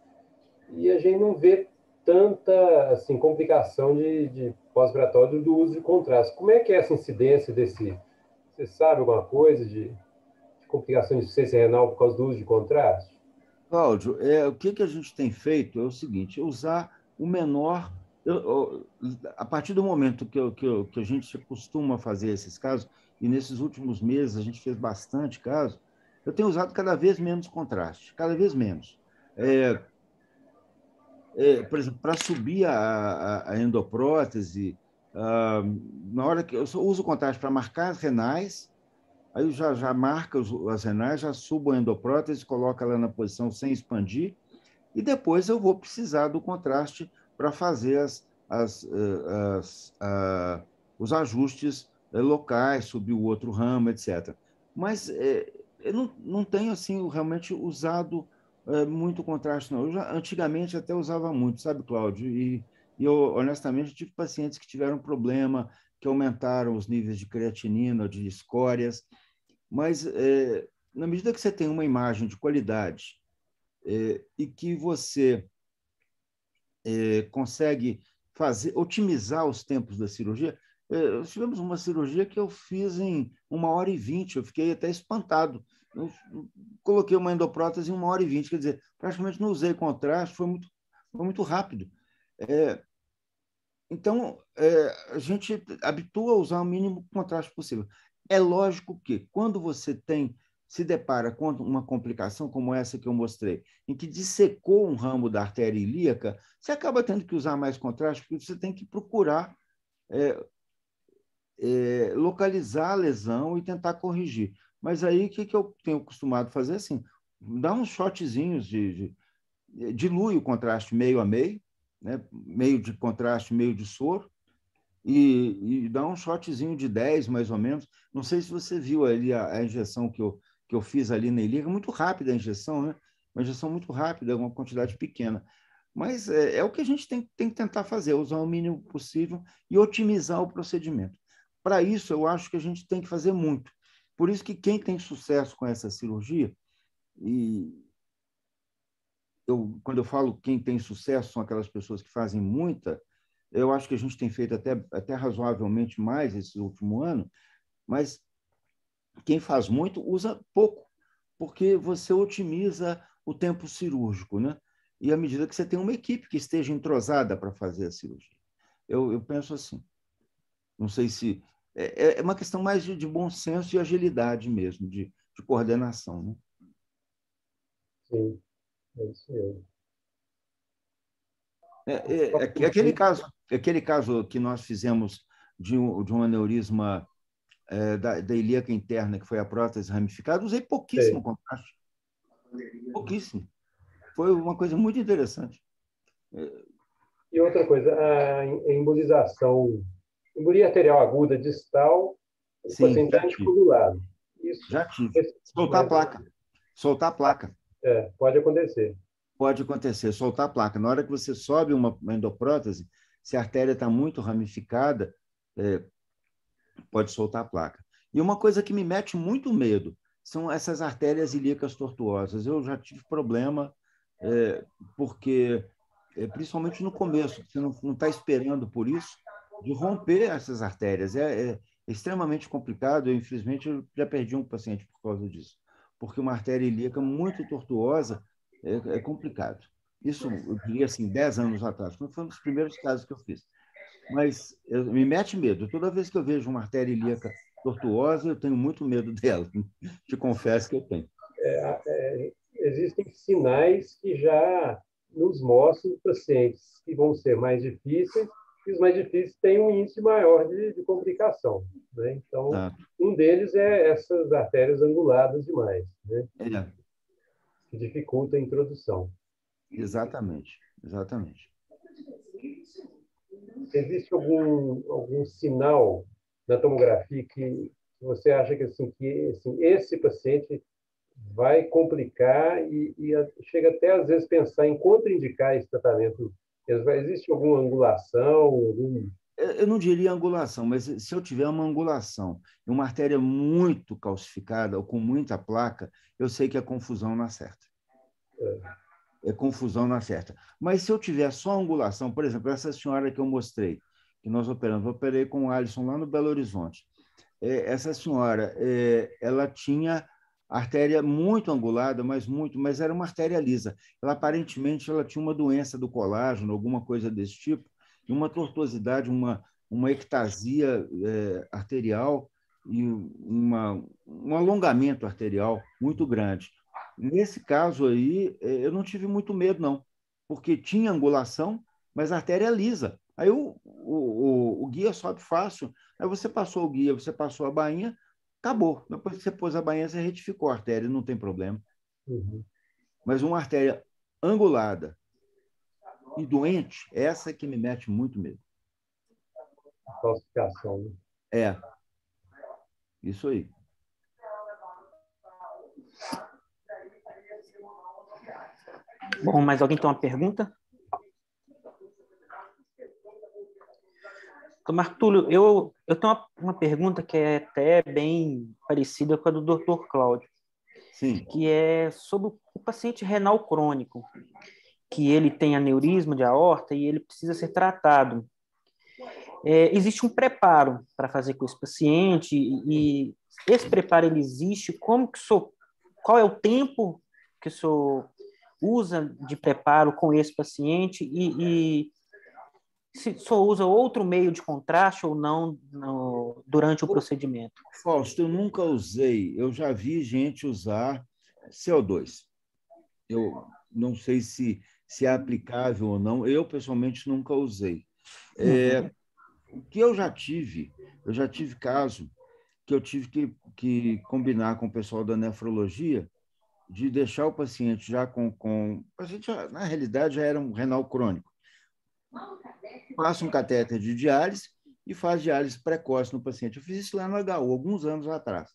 E a gente não vê tanta assim, complicação de pós-operatório do uso de contraste. Como é que é essa incidência desse... Você sabe alguma coisa de complicação de insuficiência renal por causa do uso de contraste? Cláudio, o que a gente tem feito é o seguinte, usar o menor... a partir do momento que a gente costuma fazer esses casos, e nesses últimos meses a gente fez bastante caso, eu tenho usado cada vez menos contraste, cada vez menos. Por exemplo, para subir a endoprótese, na hora que eu uso o contraste para marcar as renais, aí eu já marca as renais, já subo a endoprótese, coloco ela na posição sem expandir, e depois eu vou precisar do contraste para fazer os ajustes locais, subir o outro ramo, etc. Mas eu não tenho assim, realmente usado muito contraste, não. Antigamente até usava muito, sabe, Cláudio? E eu, honestamente, tive pacientes que tiveram problema, que aumentaram os níveis de creatinina, de escórias, mas na medida que você tem uma imagem de qualidade e que você consegue otimizar os tempos da cirurgia, nós tivemos uma cirurgia que eu fiz em 1h20, eu fiquei até espantado. Eu coloquei uma endoprótese em 1h20, quer dizer, praticamente não usei contraste, foi muito rápido. Então, a gente habitua a usar o mínimo contraste possível. É lógico que, quando você se depara com uma complicação como essa que eu mostrei, em que dissecou um ramo da artéria ilíaca, você acaba tendo que usar mais contraste, porque você tem que procurar localizar a lesão e tentar corrigir. Mas aí, o que eu tenho acostumado a fazer? Assim, dar uns shotzinhos dilui o contraste meio a meio, né? Meio de contraste, meio de soro, e dá um shotzinho de 10, mais ou menos. Não sei se você viu ali a injeção que eu fiz ali na ilíaca, muito rápida a injeção, né? Uma injeção muito rápida, uma quantidade pequena. Mas é o que a gente tem que tentar fazer, usar o mínimo possível e otimizar o procedimento. Para isso, eu acho que a gente tem que fazer muito. Por isso que quem tem sucesso com essa cirurgia, e quando eu falo quem tem sucesso, são aquelas pessoas que fazem muita, eu acho que a gente tem feito até razoavelmente mais esse último ano, mas quem faz muito usa pouco, porque você otimiza o tempo cirúrgico, né? E à medida que você tem uma equipe que esteja entrosada para fazer a cirurgia. Eu penso assim. Não sei se... É uma questão mais de bom senso e agilidade mesmo, de coordenação, né? Sim, é isso mesmo. Aquele caso que nós fizemos de um aneurisma da ilíaca interna, que foi a prótese ramificada, usei pouquíssimo contraste. Pouquíssimo. Foi uma coisa muito interessante. E outra coisa, a embolização, embolia arterial aguda distal, o Sim, paciente anticoagulado. Isso, já tive. Soltar a placa. Soltar a placa. Pode acontecer. Pode acontecer, soltar a placa. Na hora que você sobe uma endoprótese, se a artéria está muito ramificada, pode soltar a placa. E uma coisa que me mete muito medo são essas artérias ilíacas tortuosas. Eu já tive problema, porque, principalmente no começo, você não está esperando por isso, de romper essas artérias. É extremamente complicado. Infelizmente, eu já perdi um paciente por causa disso. Porque uma artéria ilíaca muito tortuosa É complicado. Isso, eu diria assim, 10 anos atrás, quando foi um dos primeiros casos que eu fiz. Mas me mete medo. Toda vez que eu vejo uma artéria ilíaca tortuosa, eu tenho muito medo dela. Te confesso que eu tenho. Existem sinais que já nos mostram pacientes que vão ser mais difíceis, e os mais difíceis têm um índice maior de complicação. Né? Então, Ah, um deles é essas artérias anguladas demais, né? é, Que dificulta a introdução. exatamente, exatamente. Existe algum sinal na tomografia que você acha que, assim, esse paciente vai complicar e chega até, às vezes, pensar em contraindicar esse tratamento? Existe alguma angulação? Eu não diria angulação, mas se eu tiver uma angulação e uma artéria muito calcificada ou com muita placa, eu sei que é confusão na certa. É confusão na certa. Mas se eu tiver só angulação, por exemplo, essa senhora que eu mostrei, que nós operamos, eu operei com o Alisson lá no Belo Horizonte. Essa senhora, ela tinha artéria muito angulada, mas era uma artéria lisa. Ela aparentemente ela tinha uma doença do colágeno, alguma coisa desse tipo, e uma tortuosidade, uma ectasia arterial e um alongamento arterial muito grande. Nesse caso aí, eu não tive muito medo, não, porque tinha angulação, mas a artéria é lisa. Aí o guia sobe fácil. Aí você passou o guia, você passou a bainha, acabou. Depois que você pôs a bainha, você retificou a artéria, não tem problema. Uhum. Mas uma artéria angulada e doente, essa é que me mete muito medo. Calcificação, né? É, isso aí. Bom, mais alguém tem uma pergunta? Então, Martúlio, eu tenho uma pergunta que é até bem parecida com a do Dr. Cláudio, Sim. que é sobre o paciente renal crônico, que ele tem aneurisma de aorta e ele precisa ser tratado. Existe um preparo para fazer com esse paciente e esse preparo ele existe? Qual é o tempo que o senhor usa de preparo com esse paciente e se só usa outro meio de contraste ou não durante o procedimento? Fausto, eu nunca usei, eu já vi gente usar CO2. Eu não sei se é aplicável ou não, eu pessoalmente nunca usei. Uhum. O que eu já tive caso que eu tive que combinar com o pessoal da nefrologia de deixar o paciente já com a gente na realidade já era um renal crônico. Passa um catéter de diálise e faz diálise precoce no paciente. Eu fiz isso lá no HU, alguns anos atrás.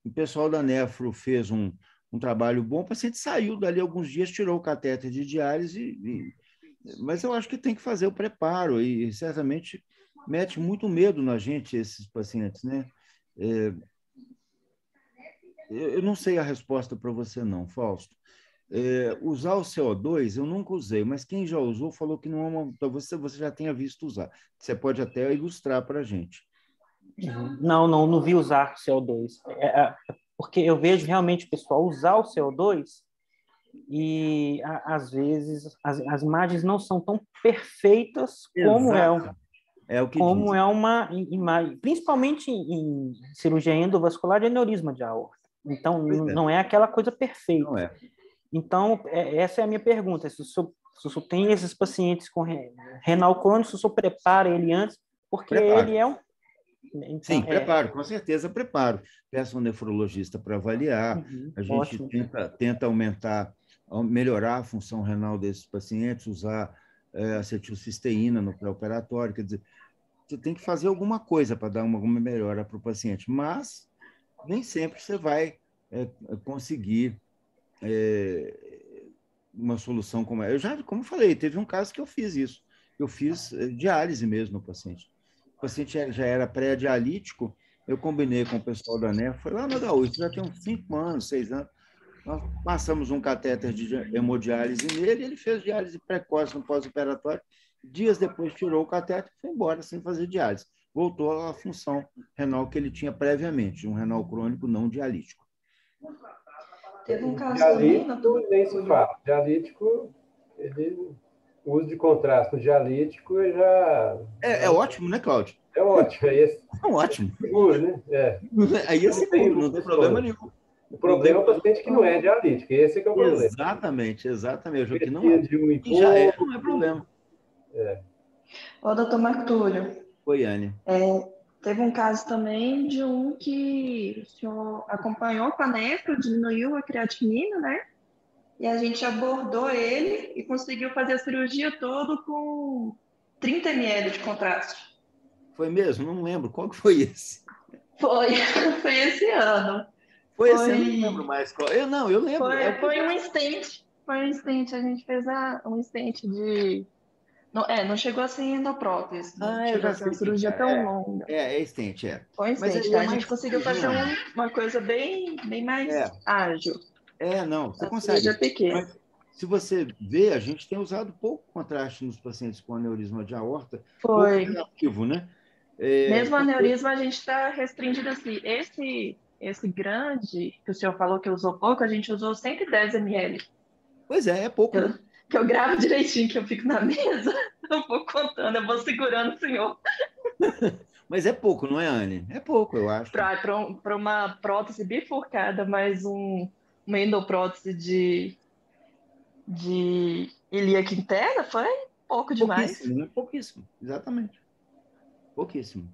O pessoal da nefro fez um trabalho bom, o paciente saiu dali alguns dias, tirou o catéter de diálise, mas eu acho que tem que fazer o preparo e certamente mete muito medo na gente esses pacientes, né? Eu não sei a resposta para você não, Fausto. Usar o CO2 eu nunca usei, mas quem já usou falou que não é uma, talvez você já tenha visto usar. Você pode até ilustrar para a gente. Não vi usar CO2. Porque eu vejo realmente o pessoal usar o CO2 e às vezes as imagens não são tão perfeitas Exato. É o que como dizem. é uma imagem, principalmente em cirurgia endovascular de aneurisma de aorta. Então, não é aquela coisa perfeita. Não é. Então, essa é a minha pergunta. Se o senhor tem esses pacientes com renal crônico, se o senhor prepara ele antes, porque Preparo. ele é um... Então, Sim, preparo, com certeza preparo. Peço um nefrologista para avaliar, a gente ótimo. tenta melhorar a função renal desses pacientes, usar acetilcisteína no pré-operatório, quer dizer, você tem que fazer alguma coisa para dar alguma melhora para o paciente, mas nem sempre você vai conseguir uma solução como essa. Eu já, como eu falei, teve um caso que eu fiz isso. Eu fiz diálise mesmo no paciente. O paciente já era pré-dialítico, eu combinei com o pessoal da NEF, foi lá no HU, isso já tem uns 5 anos, 6 anos. Nós passamos um catéter de hemodiálise nele, ele fez diálise precoce no pós-operatório. Dias depois tirou o catéter e foi embora sem fazer diálise. Voltou à função renal que ele tinha previamente, um renal crônico não dialítico. Teve um caso também, Dialítico, nem se fala. Dialítico, o uso de contraste no dialítico já... É ótimo, né, Cláudio? É ótimo. É ótimo. Seguro, né? Aí é seguro, não tem problema nenhum. O problema é o paciente que não é dialítico. Esse que é o problema. Exatamente. O que não Precisa de um e já é, encontro. não é problema. Ô, doutor Marco Túlio, Oi, Anne. teve um caso também de um que o senhor acompanhou com a nefro, diminuiu a creatinina, né? E a gente abordou ele e conseguiu fazer a cirurgia toda com 30 ml de contraste. Foi mesmo? Não lembro. Qual que foi esse? Foi esse ano. Foi esse ano? Não lembro mais. Eu lembro. Foi um stent. Foi um stent. A gente fez um stent de... Não chegou assim endoprótese. Não Eu chegou já a ser sei uma o que cirurgia é. tão longa. É stent, é. Foi um Mas stent, aí tá? é A gente mais conseguiu fazer pequeno. uma coisa bem mais ágil. Não, você A consegue. cirurgia pequena. Mas se você vê, a gente tem usado pouco contraste nos pacientes com aneurisma de aorta, pouco relativo, né? Mesmo o aneurisma, a gente está restringido assim. Esse grande, que o senhor falou que usou pouco, a gente usou 110 ml. Pois é pouco. Que eu gravo direitinho, que eu fico na mesa, eu vou contando, eu vou segurando o senhor. Mas é pouco, não é, Anne? É pouco, eu acho. Para uma prótese bifurcada, mais uma endoprótese de ilíaca interna, foi pouco demais. Pouquíssimo, né? Pouquíssimo, exatamente. Pouquíssimo.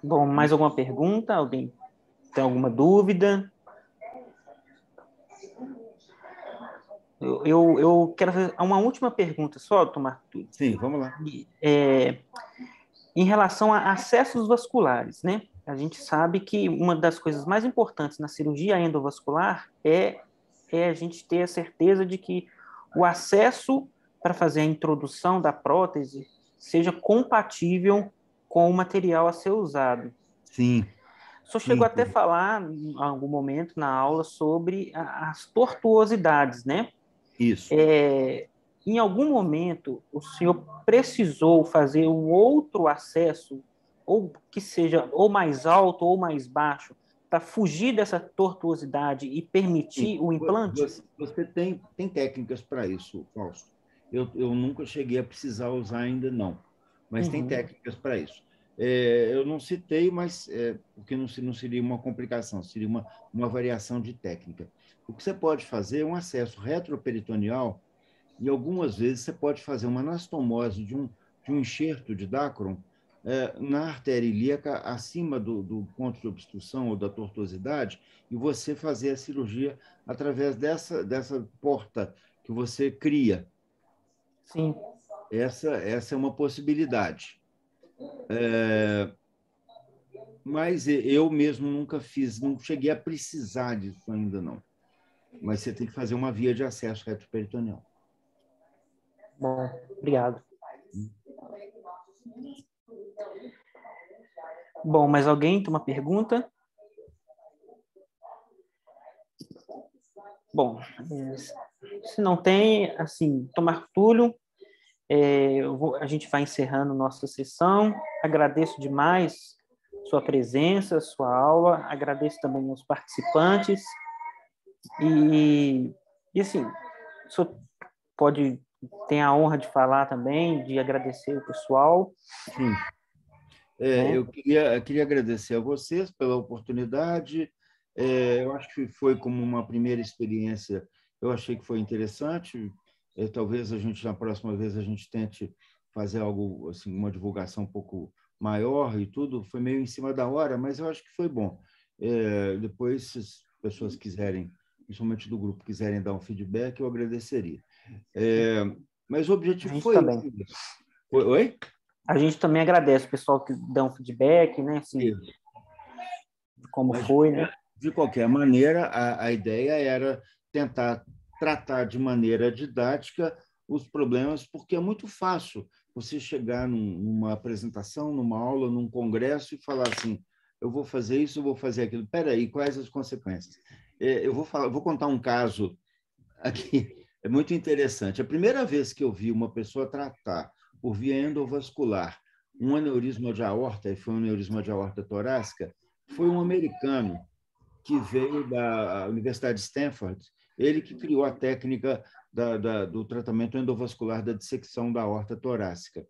Bom, mais alguma pergunta? Alguém tem alguma dúvida? Eu quero fazer uma última pergunta só, Tomar. Sim, vamos lá. Em relação a acessos vasculares, né? A gente sabe que uma das coisas mais importantes na cirurgia endovascular é a gente ter a certeza de que o acesso para fazer a introdução da prótese seja compatível com o material a ser usado. Sim. O senhor chegou até a falar, em algum momento na aula, sobre as tortuosidades, né? Isso. Em algum momento, o senhor precisou fazer um outro acesso, ou que seja ou mais alto ou mais baixo, para fugir dessa tortuosidade e permitir o implante? Você tem técnicas para isso, Fausto. Eu nunca cheguei a precisar usar ainda, não. Mas tem técnicas para isso. Eu não citei, mas porque não seria uma complicação, seria uma variação de técnica. O que você pode fazer é um acesso retroperitoneal, e algumas vezes você pode fazer uma anastomose de um enxerto de Dacron na artéria ilíaca acima do ponto de obstrução ou da tortuosidade, e você fazer a cirurgia através dessa porta que você cria. Sim. Essa é uma possibilidade. Mas eu mesmo nunca fiz, não cheguei a precisar disso ainda, não. Mas você tem que fazer uma via de acesso retroperitoneal. Bom, obrigado. Bom, mais alguém tem uma pergunta? Bom, se não tem, assim, Tomar Túlio, a gente vai encerrando nossa sessão. Agradeço demais sua presença, sua aula. Agradeço também aos participantes. E assim, o senhor tem a honra de falar também, de agradecer o pessoal. Sim. Eu queria agradecer a vocês pela oportunidade. Eu acho que foi como uma primeira experiência, eu achei que foi interessante. Talvez na próxima vez, a gente tente fazer algo, assim, uma divulgação um pouco maior e tudo. Foi meio em cima da hora, mas eu acho que foi bom. Depois, se as pessoas quiserem, principalmente do grupo, quiserem dar um feedback, eu agradeceria. Mas o objetivo foi também. Isso. Oi? A gente também agradece o pessoal que dá um feedback, né? Assim, como foi, né? De qualquer maneira, a ideia era tentar tratar de maneira didática os problemas, porque é muito fácil você chegar numa apresentação, numa aula, num congresso e falar assim: eu vou fazer isso, eu vou fazer aquilo. Espera aí, quais as consequências? Eu vou contar um caso aqui, é muito interessante. A primeira vez que eu vi uma pessoa tratar por via endovascular um aneurisma de aorta, e foi um aneurisma de aorta torácica, foi um americano que veio da Universidade de Stanford, ele que criou a técnica do tratamento endovascular da dissecção da aorta torácica.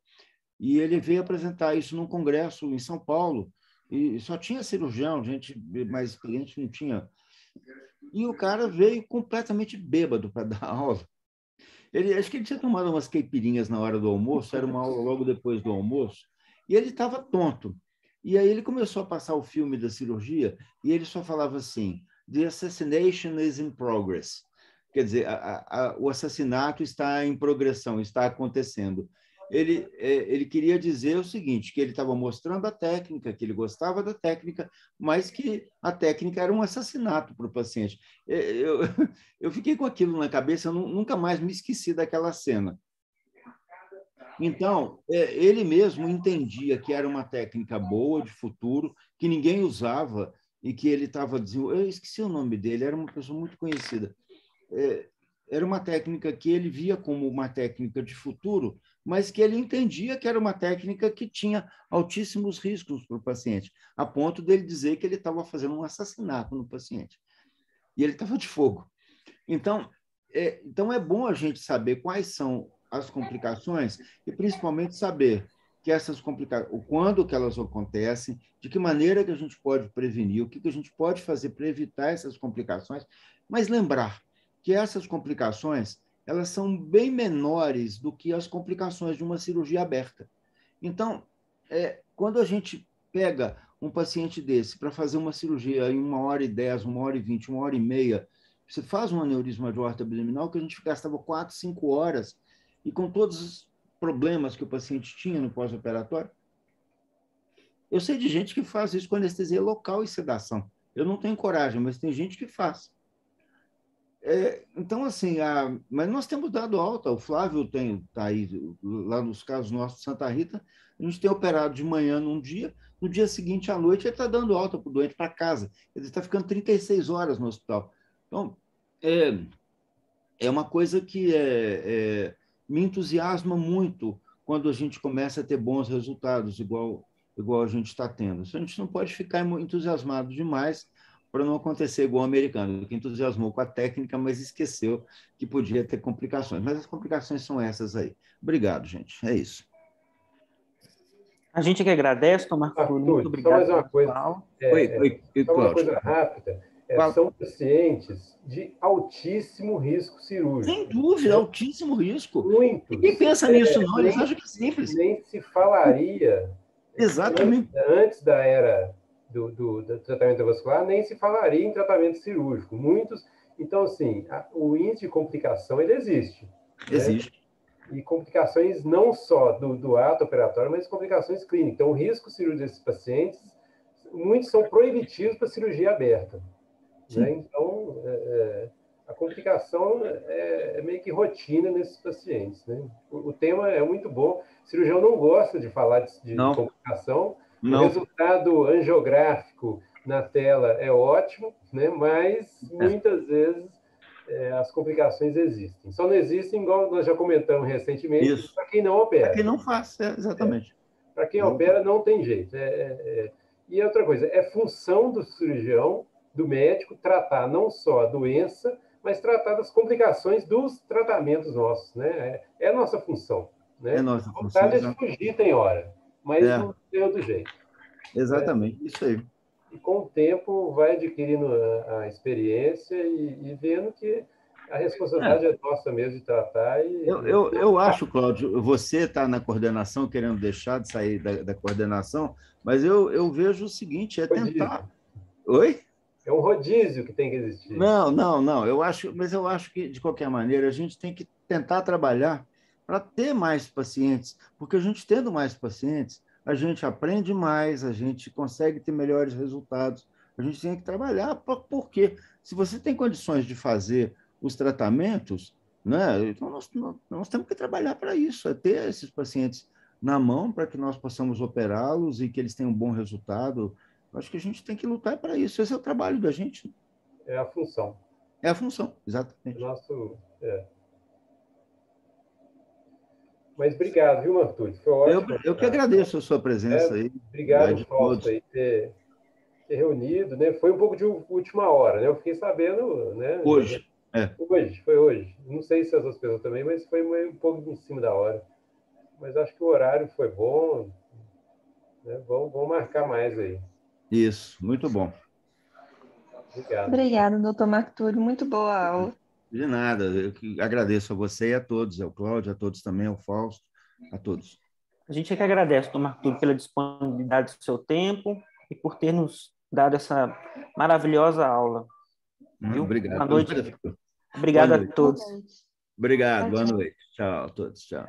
E ele veio apresentar isso num congresso em São Paulo, e só tinha cirurgião, gente mais experiente não tinha. E o cara veio completamente bêbado para dar aula. Acho que ele tinha tomado umas caipirinhas na hora do almoço, era uma aula logo depois do almoço, e ele estava tonto. E aí ele começou a passar o filme da cirurgia, e ele só falava assim: "The assassination is in progress." Quer dizer, o assassinato está em progressão, está acontecendo. Ele queria dizer o seguinte, que ele estava mostrando a técnica, que ele gostava da técnica, mas que a técnica era um assassinato para o paciente. Eu fiquei com aquilo na cabeça, eu nunca mais me esqueci daquela cena. Então, ele mesmo entendia que era uma técnica boa, de futuro, que ninguém usava e que ele estava dizendo... Eu esqueci o nome dele, era uma pessoa muito conhecida. Era uma técnica que ele via como uma técnica de futuro, mas que ele entendia que era uma técnica que tinha altíssimos riscos para o paciente, a ponto dele dizer que ele estava fazendo um assassinato no paciente. E ele estava de fogo. Então é bom a gente saber quais são as complicações e, principalmente, saber que essas complicações, quando que elas acontecem, de que maneira que a gente pode prevenir, o que a gente pode fazer para evitar essas complicações, mas lembrar que essas complicações elas são bem menores do que as complicações de uma cirurgia aberta. Então, quando a gente pega um paciente desse para fazer uma cirurgia em 1h10, 1h20, 1h30, você faz um aneurisma de aorta abdominal que a gente gastava 4, 5 horas, e com todos os problemas que o paciente tinha no pós-operatório. Eu sei de gente que faz isso com anestesia local e sedação. Eu não tenho coragem, mas tem gente que faz. Então, assim, mas nós temos dado alta. O Flávio está aí, lá nos casos nossos de Santa Rita, a gente tem operado de manhã num dia, no dia seguinte à noite ele está dando alta para o doente para casa. Ele está ficando 36 horas no hospital. Então, é uma coisa que me entusiasma muito quando a gente começa a ter bons resultados, igual a gente está tendo. A gente não pode ficar entusiasmado demais para não acontecer igual o americano, que entusiasmou com a técnica, mas esqueceu que podia ter complicações. Mas as complicações são essas aí. Obrigado, gente. É isso. A gente que agradece, Tomás Arthur, muito obrigado. Só mais uma coisa. Só uma coisa rápida. São pacientes de altíssimo risco cirúrgico. Sem dúvida, altíssimo risco. Muitos. Ninguém pensa nisso, não. Eles acham que é simples. Nem se falaria. Exatamente. Antes da era do tratamento vascular, nem se falaria em tratamento cirúrgico. Muitos. Então, assim, o índice de complicação ele existe. Existe. Né? E complicações não só do ato operatório, mas complicações clínicas. Então, o risco cirúrgico desses pacientes, muitos são proibitivos para cirurgia aberta. Né? Então, a complicação é meio que rotina nesses pacientes. Né? O tema é muito bom. O cirurgião não gosta de falar de complicação. Não. O resultado angiográfico na tela é ótimo, né? Mas muitas vezes as complicações existem. Só não existem, igual nós já comentamos recentemente, para quem não opera. Para quem não faz, exatamente. Para quem opera, não tem jeito. E outra coisa, é função do cirurgião, do médico, tratar não só a doença, mas tratar das complicações dos tratamentos nossos. Né? É a nossa função. Né? É nossa função. A vontade é de fugir, tem hora, mas não tem outro jeito. Exatamente, isso aí. E com o tempo vai adquirindo a experiência e vendo que a responsabilidade é nossa mesmo de tratar. Eu acho, Cláudio, você está na coordenação, querendo deixar de sair da coordenação, mas eu vejo o seguinte, tentar... Oi? É um rodízio que tem que existir. Não. Eu acho que, de qualquer maneira, a gente tem que tentar trabalhar para ter mais pacientes, porque a gente tendo mais pacientes, a gente aprende mais, a gente consegue ter melhores resultados. A gente tem que trabalhar, porque se você tem condições de fazer os tratamentos, né, então nós temos que trabalhar para isso, ter esses pacientes na mão para que nós possamos operá-los e que eles tenham um bom resultado. Eu acho que a gente tem que lutar para isso. Esse é o trabalho da gente. É a função. É a função, exatamente. Mas obrigado, viu, Martúlio? Foi ótimo. Eu que agradeço a sua presença aí. Obrigado, Fausto, aí ter reunido, né? Foi um pouco de última hora, né? Eu fiquei sabendo, né? Hoje. Foi hoje. Não sei se as outras pessoas também, mas foi um pouco em cima da hora. Mas acho que o horário foi bom, né? Vamos marcar mais aí. Isso, muito bom. Obrigado. Obrigada, doutor Martúlio. Muito boa aula. De nada, eu que agradeço a você e a todos, ao Cláudio, a todos também, ao Fausto, a todos. A gente é que agradece, doutor Martúlio, pela disponibilidade do seu tempo e por ter nos dado essa maravilhosa aula. Viu? Obrigado. Boa noite. Obrigado a todos. Obrigado, boa noite. Tchau a todos. Tchau.